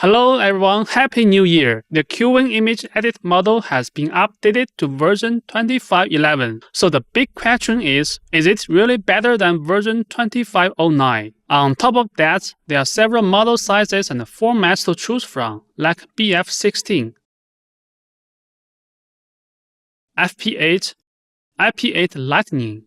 Hello everyone, Happy New Year! The Qwen image edit model has been updated to version 25.11. So the big question is it really better than version 25.09? On top of that, there are several model sizes and formats to choose from, like BF16, FP8, FP8 Lightning,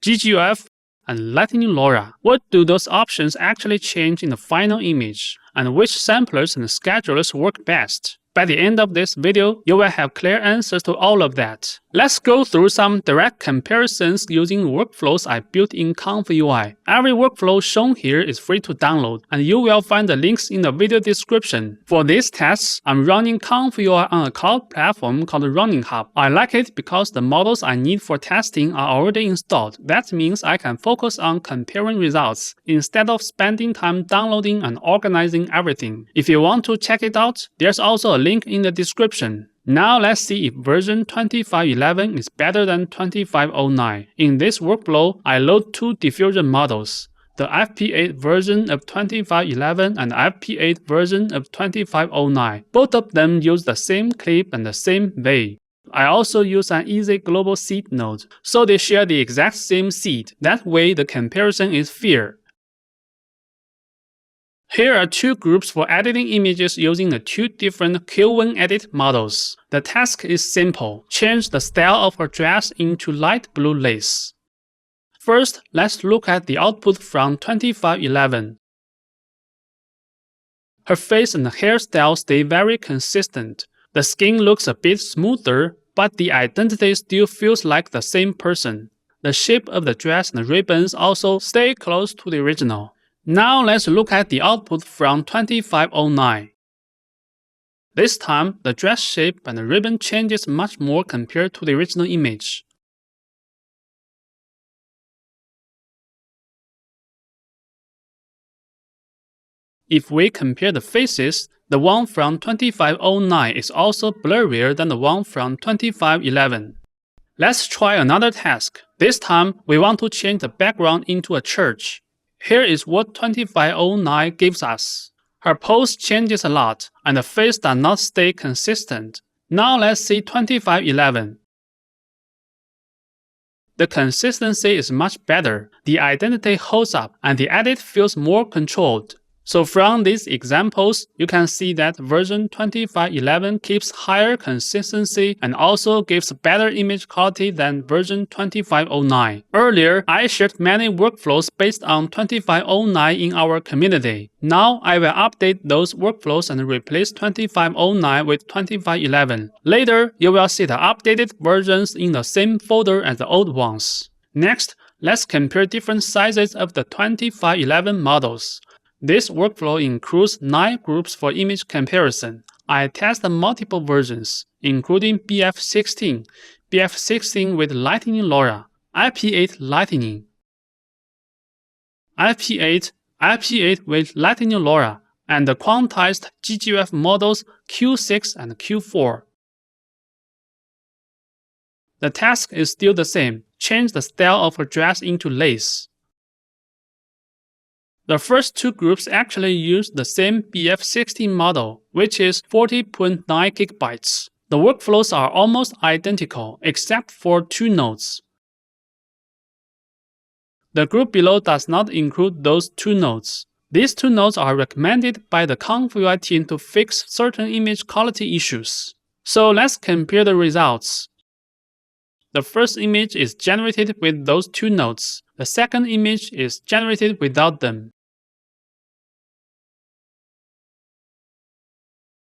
GGUF, and Lightning LoRA. What do those options actually change in the final image? And which samplers and schedulers work best? By the end of this video, you will have clear answers to all of that. Let's go through some direct comparisons using workflows I built in ConfUI. Every workflow shown here is free to download, and you will find the links in the video description. For these tests, I'm running ConfUI on a cloud platform called Running Hub. I like it because the models I need for testing are already installed. That means I can focus on comparing results, instead of spending time downloading and organizing everything. If you want to check it out, there's also a link in the description. Now let's see if version 25.11 is better than 25.09. In this workflow, I load two diffusion models, the FP8 version of 25.11 and the FP8 version of 25.09. Both of them use the same clip and the same way. I also use an easy global seed node, so they share the exact same seed. That way the comparison is fair. Here are two groups for editing images using the two different Qwen edit models. The task is simple. Change the style of her dress into light blue lace. First, let's look at the output from 25.11. Her face and hairstyle stay very consistent. The skin looks a bit smoother, but the identity still feels like the same person. The shape of the dress and ribbons also stay close to the original. Now let's look at the output from 25.09. This time, the dress shape and the ribbon changes much more compared to the original image. If we compare the faces, the one from 25.09 is also blurrier than the one from 25.11. Let's try another task. This time, we want to change the background into a church. Here is what 25.09 gives us. Her pose changes a lot, and the face does not stay consistent. Now let's see 25.11. The consistency is much better, the identity holds up, and the edit feels more controlled. So from these examples, you can see that version 25.11 keeps higher consistency and also gives better image quality than version 25.09. Earlier, I shared many workflows based on 25.09 in our community. Now, I will update those workflows and replace 25.09 with 25.11. Later, you will see the updated versions in the same folder as the old ones. Next, let's compare different sizes of the 25.11 models. This workflow includes 9 groups for image comparison. I tested multiple versions, including BF16, BF16 with Lightning LoRA, FP8 Lightning, FP8 with Lightning LoRA, and the quantized GGUF models Q6 and Q4. The task is still the same. Change the style of her dress into lace. The first two groups actually use the same BF16 model, which is 40.9 GB. The workflows are almost identical, except for two nodes. The group below does not include those two nodes. These two nodes are recommended by the ConfUI team to fix certain image quality issues. So let's compare the results. The first image is generated with those two nodes. The second image is generated without them.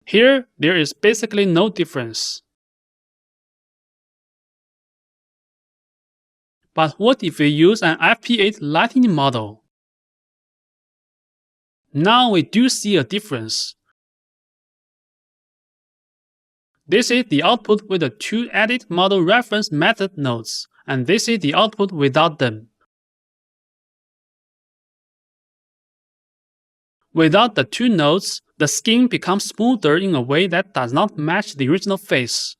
Here, there is basically no difference. But what if we use an FP8 Lightning model? Now we do see a difference. This is the output with the two edit model reference method nodes, and this is the output without them. Without the two nodes, the skin becomes smoother in a way that does not match the original face.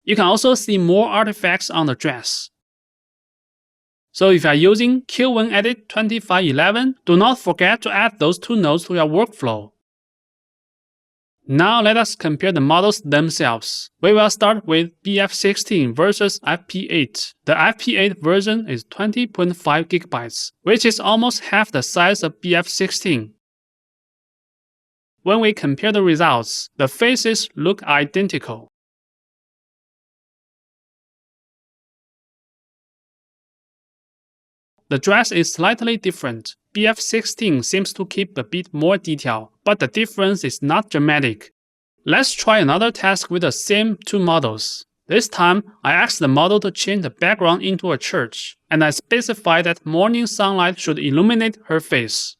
You can also see more artifacts on the dress. So if you are using Qwen Edit 2511, do not forget to add those two nodes to your workflow. Now let us compare the models themselves. We will start with BF16 versus FP8. The FP8 version is 20.5 GB, which is almost half the size of BF16. When we compare the results, the faces look identical. The dress is slightly different. BF16 seems to keep a bit more detail, but the difference is not dramatic. Let's try another task with the same two models. This time, I asked the model to change the background into a church, and I specified that morning sunlight should illuminate her face.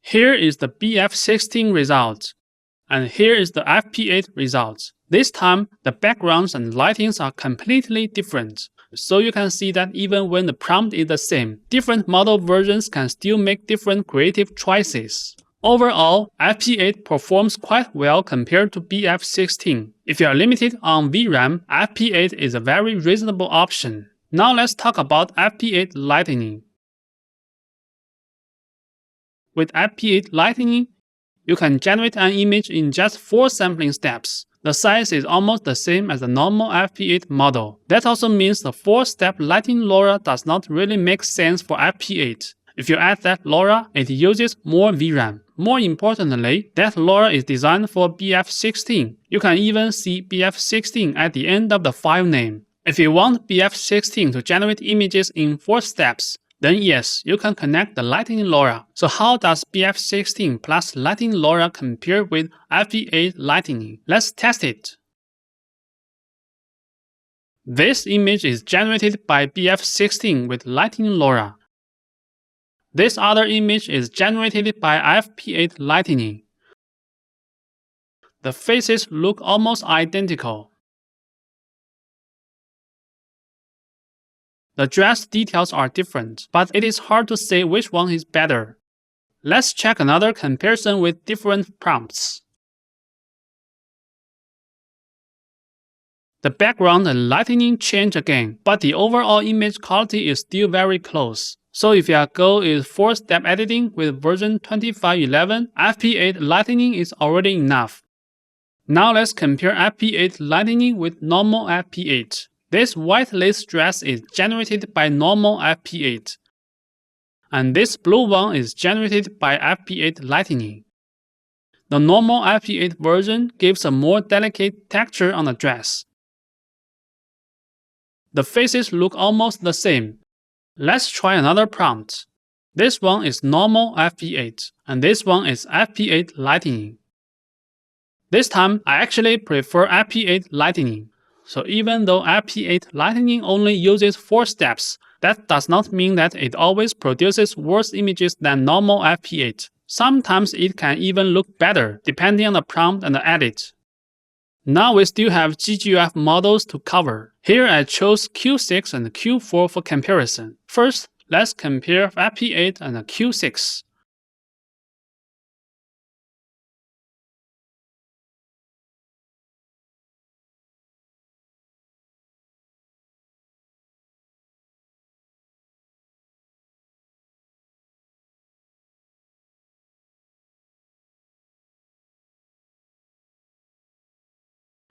Here is the BF16 result, and here is the FP8 result. This time, the backgrounds and lightings are completely different. So you can see that even when the prompt is the same, different model versions can still make different creative choices. Overall, FP8 performs quite well compared to BF16. If you are limited on VRAM, FP8 is a very reasonable option. Now let's talk about FP8 Lightning. With FP8 Lightning, you can generate an image in just 4 sampling steps. The size is almost the same as the normal FP8 model. That also means the 4-step Lightning LoRA does not really make sense for FP8. If you add that LoRA, it uses more VRAM. More importantly, that LoRA is designed for BF16. You can even see BF16 at the end of the file name. If you want BF16 to generate images in 4 steps, then yes, you can connect the Lightning LoRA. So how does BF16 plus Lightning LoRA compare with FP8 Lightning? Let's test it. This image is generated by BF16 with Lightning LoRA. This other image is generated by FP8 Lightning. The faces look almost identical. The dress details are different, but it is hard to say which one is better. Let's check another comparison with different prompts. The background and lightning change again, but the overall image quality is still very close. So if your goal is 4-step editing with version 2511, FP8 Lightning is already enough. Now let's compare FP8 Lightning with normal FP8. This white lace dress is generated by normal FP8, and this blue one is generated by FP8 Lightning. The normal FP8 version gives a more delicate texture on the dress. The faces look almost the same. Let's try another prompt. This one is normal FP8, and this one is FP8 Lightning. This time, I actually prefer FP8 Lightning. So even though FP8 Lightning only uses 4 steps, that does not mean that it always produces worse images than normal FP8. Sometimes it can even look better, depending on the prompt and the edit. Now we still have GGUF models to cover. Here I chose Q6 and Q4 for comparison. First, let's compare FP8 and Q6.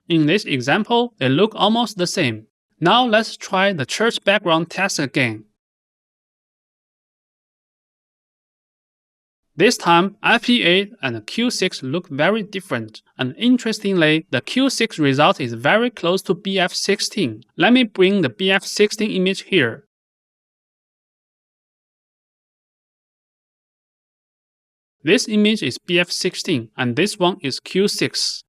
In this example, they look almost the same. Now let's try the church background test again. This time, FP8 and Q6 look very different, and interestingly, the Q6 result is very close to BF16. Let me bring the BF16 image here. This image is BF16, and this one is Q6.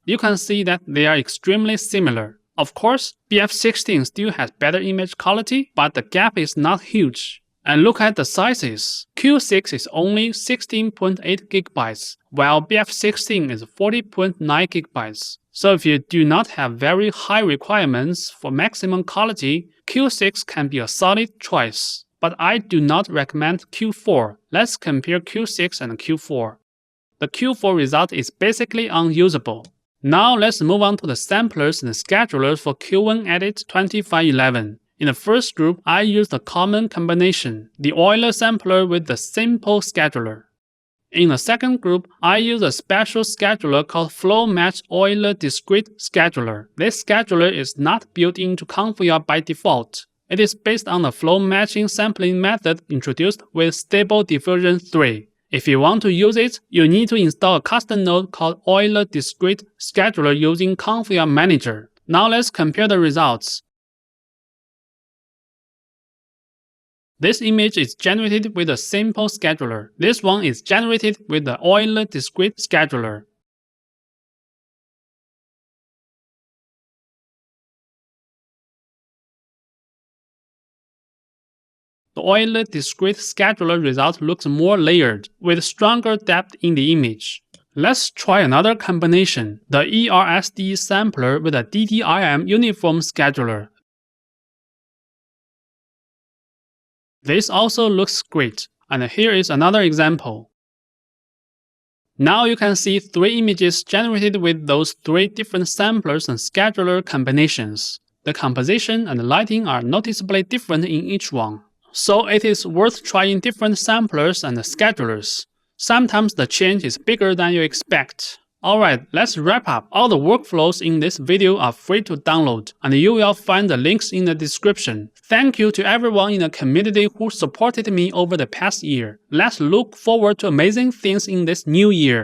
You can see that they are extremely similar. Of course, BF16 still has better image quality, but the gap is not huge. And look at the sizes. Q6 is only 16.8 GB, while BF16 is 40.9 GB. So if you do not have very high requirements for maximum quality, Q6 can be a solid choice. But I do not recommend Q4. Let's compare Q6 and Q4. The Q4 result is basically unusable. Now let's move on to the samplers and schedulers for Qwen Edit 2511. In the first group, I used a common combination, the Euler sampler with the simple scheduler. In the second group, I used a special scheduler called Flow Match Euler Discrete Scheduler. This scheduler is not built into Qwen by default. It is based on the flow matching sampling method introduced with Stable Diffusion 3. If you want to use it, you need to install a custom node called Euler Discrete Scheduler using Qwen Manager. Now let's compare the results. This image is generated with a simple scheduler. This one is generated with the Euler Discrete Scheduler. The Euler Discrete Scheduler result looks more layered, with stronger depth in the image. Let's try another combination, the ERSD sampler with a DDIM uniform scheduler. This also looks great, and here is another example. Now you can see 3 images generated with those 3 different samplers and scheduler combinations. The composition and lighting are noticeably different in each one. So it is worth trying different samplers and schedulers. Sometimes the change is bigger than you expect. Alright, let's wrap up. All the workflows in this video are free to download, and you will find the links in the description. Thank you to everyone in the community who supported me over the past year. Let's look forward to amazing things in this new year.